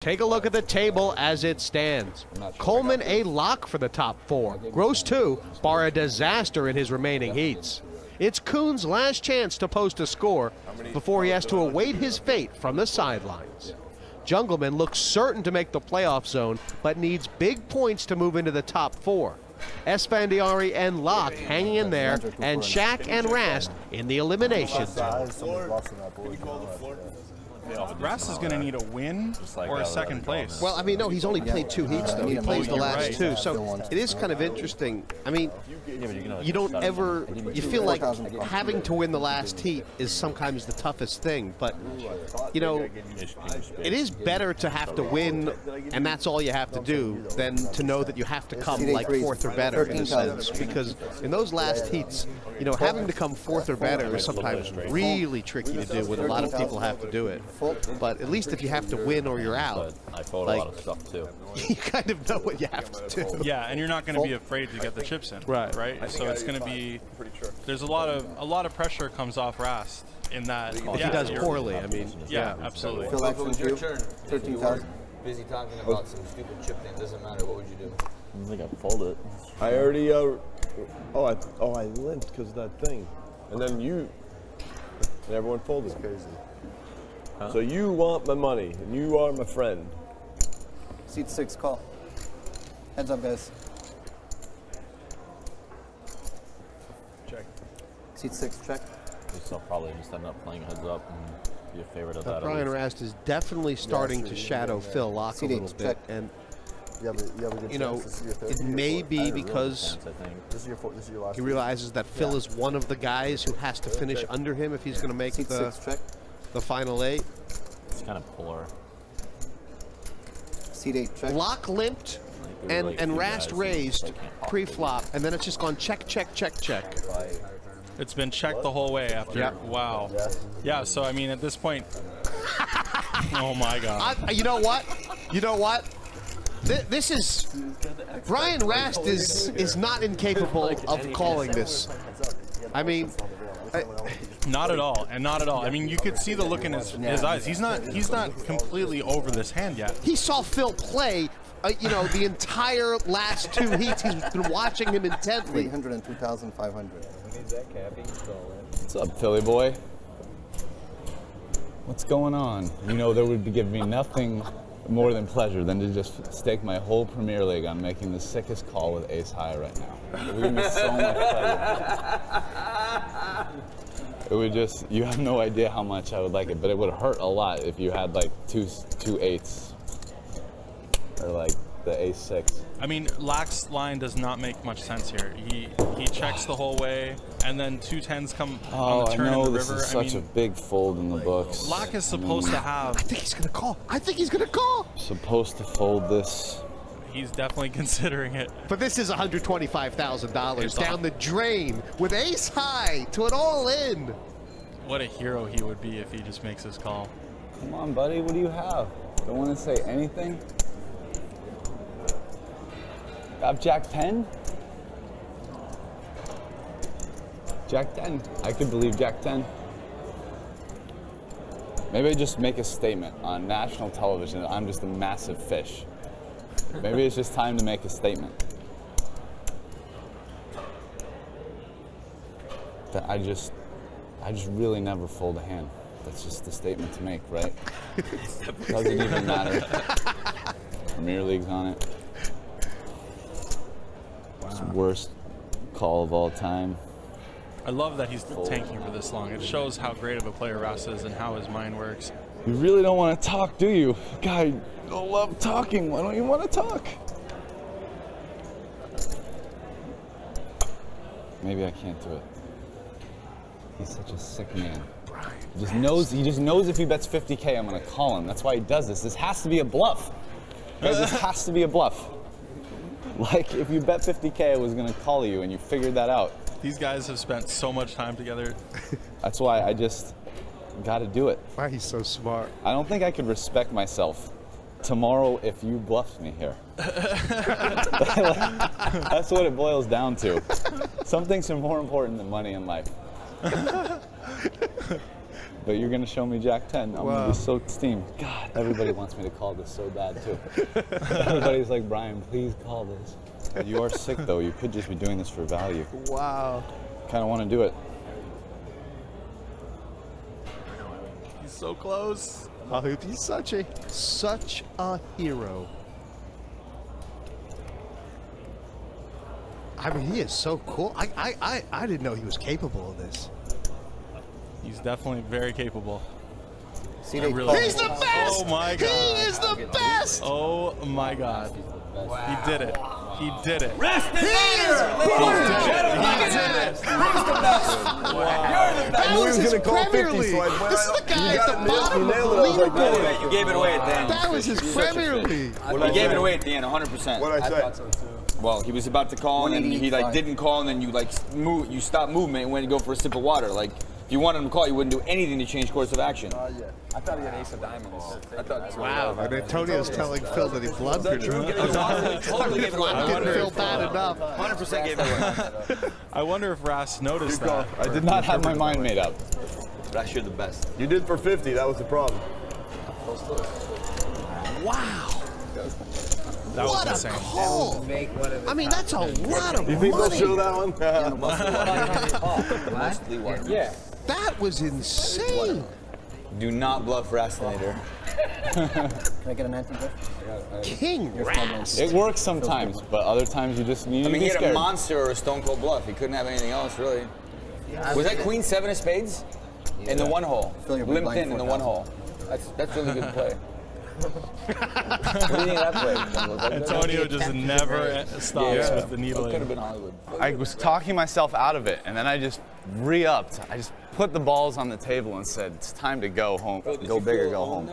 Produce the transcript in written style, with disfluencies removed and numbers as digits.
Take a look at the table as it stands. Coleman a lock for the top 4. Gross 2, bar a disaster in his remaining heats. It's Kuhn's last chance to post a score before he has to await his fate from the sidelines. Jungleman looks certain to make the playoff zone, but needs big points to move into the top 4. Esfandiari and Laak hanging in there, and Shaq and Rast in the elimination zone. Rast is going to need a win or a second place. Well, I mean, no, he's only played 2 heats, though. He plays the last 2, so it is kind of interesting. I mean, you don't ever, you feel like having to win the last heat is sometimes the toughest thing, but, you know, it is better to have to win, and that's all you have to do, than to know that you have to come like 4th or better, in a sense, because in those last heats, you know, having to come 4th or better is sometimes really tricky to do when a lot of people have to do it. But at least if you have to win or you're out, I fold a lot of stuff too. You kind of know what you have to do. Yeah, and you're not going to be afraid to get the chips in. Right. So it's going to be. There's a lot of pressure comes off Rast in that. If he does poorly, I mean. Yeah, absolutely. Phil, if it was your turn, 13,000. Busy talking about some stupid chip thing. Doesn't matter. What would you do? I think I'd fold it. I already. I limped because of that thing, and then and everyone folded. It's crazy. Huh? So you want my money, and you are my friend. Seat 6, call. Heads up, guys. Check. Seat 6, check. I'll probably just end up playing heads up and be a favorite of that. Brian Rast is definitely starting to shadow Phil Laak a little bit, and you know, it may be because he realizes that Phil is one of the guys who has to finish under him if he's going to make the final 8. It's kind of poor. Seat 8, check. Laak limped and Rast raised pre-flop, and then it's just gone check, check, check, check. It's been checked the whole way after. Yep. Wow. Yeah, so I mean, at this point. Oh my God. You know what? You know what? This is Brian Rast is not incapable of calling this. I mean, not at all, and not at all. I mean, you could see the look in his eyes. He's not completely over this hand yet. He saw Phil play, you know, the entire last 2 heats. He's been watching him intently. 302,500. What's up, Philly boy? What's going on? You know, there would give me nothing more than pleasure than to just stake my whole Premier League on making the sickest call with ace high right now. It would give me so much pleasure. It would just, you have no idea how much I would like it, but it would hurt a lot if you had like two eights or like the ace 6. I mean, Laak's line does not make much sense here. He checks the whole way, and then 2 10s come on the turn in the river. This is such a big fold in the books. Laak is supposed to have. I think he's gonna call. I think he's gonna call. Supposed to fold this. He's definitely considering it. But this is $125,000 down the drain with ace high to an all-in. What a hero he would be if he just makes his call. Come on, buddy. What do you have? Don't want to say anything? Got Jack 10? Jack 10. I could believe Jack 10. Maybe I just make a statement on national television that I'm just a massive fish. Maybe it's just time to make a statement. That I just really never fold a hand. That's just a statement to make, right? Doesn't even matter. Premier League's on it. It's the worst call of all time. I love that he's tanking for this long. It shows how great of a player Rast is and how his mind works. You really don't want to talk, do you? Guy, you don't love talking. Why don't you want to talk? Maybe I can't do it. He's such a sick man. He just knows if he bets 50K, I'm going to call him. That's why he does this. This has to be a bluff. Guys, this has to be a bluff. Like, if you bet 50K, I was going to call you, and you figured that out. These guys have spent so much time together. That's why I just got to do it. Why he's so smart. I don't think I could respect myself tomorrow if you bluffed me here. That's what it boils down to. Some things are more important than money in life. but you're going to show me Jack 10. I'm going to be so steamed. God, everybody wants me to call this so bad, too. Everybody's like, Brian, please call this. You are sick, though. You could just be doing this for value. Wow. Kind of want to do it. He's so close. Oh, he's such a hero. I mean, he is so cool. I didn't know he was capable of this. He's definitely very capable. See, He's the best! Oh my God. He is the best! Oh my God. Wow. He did it. He did it. Rest in That was his Premier League. This is the guy at the bottom of the leaderboard. You gave it away at the end. That was his Premier League. You gave it away at the end, 100%. What I say? Well, he was about to call, and then he like didn't call, and then you like you stopped movement and went to go for a sip of water. Like, if you wanted him to call, you wouldn't do anything to change course of action. Yeah. I thought he had ace of diamonds. I thought. Wow, and Antonio's telling Phil that he blundered. Totally gave it away. I didn't feel bad enough. 100% gave it away. I wonder if Rast noticed that. I did not have my mind made up. Rast, you're the best. You did for 50. That was the problem. Wow. That was What a insane. call! I mean, that's a lot of You think they'll money. show that one? Yeah. That was insane. Do not bluff Rastinator. Can I get a 1950? King Rast. It works sometimes, but other times you just need I to mean, be he had a scared. monster or a stone cold bluff. He couldn't have anything else, really. Was that Queen 7 of spades? In the one hole. Limped in the one hole. That's really good play. What do you think of that play? Antonio just never stops with the Could have needling. been Hollywood. I was talking myself out of it, and then I just re-upped. I just put the balls on the table and said, it's time to go home. Go big or go home.